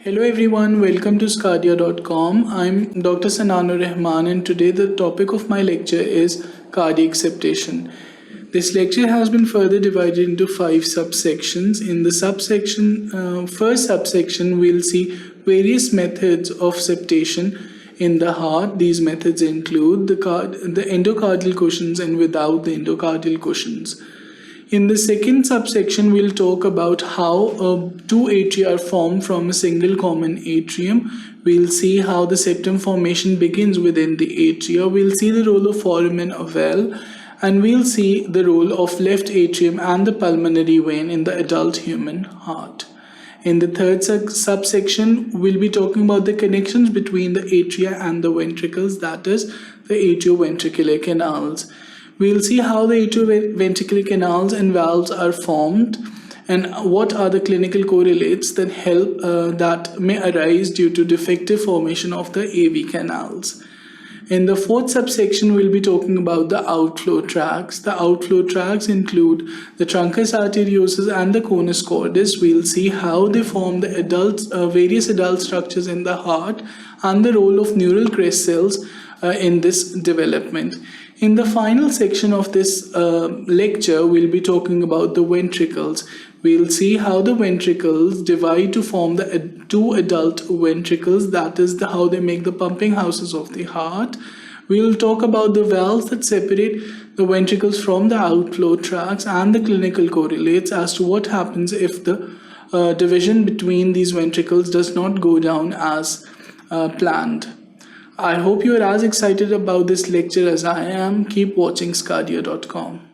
Hello everyone, welcome to sqadia.com. I'm Dr. Sannan Rehman and today the topic of my lecture is cardiac septation. This lecture has been further divided into 5 subsections. In the first subsection, we'll see various methods of septation in the heart. These methods include the endocardial cushions and without the endocardial cushions. In the second subsection, we'll talk about how two atria are formed from a single common atrium. We'll see how the septum formation begins within the atria. We'll see the role of foramen ovale, and we'll see the role of left atrium and the pulmonary vein in the adult human heart. In the third subsection, we'll be talking about the connections between the atria and the ventricles, that is, the atrioventricular canals. We'll see how the atrioventricular canals and valves are formed and what are the clinical correlates that that may arise due to defective formation of the AV canals. In the fourth subsection, we'll be talking about the outflow tracts. The outflow tracts include the truncus arteriosus and the conus cordis. We'll see how they form the various adult structures in the heart and the role of neural crest cells in this development. In the final section of this lecture, we'll be talking about the ventricles. We'll see how the ventricles divide to form the two adult ventricles, that is how they make the pumping houses of the heart. We'll talk about the valves that separate the ventricles from the outflow tracts and the clinical correlates as to what happens if the division between these ventricles does not go down as planned. I hope you are as excited about this lecture as I am. Keep watching sqadia.com.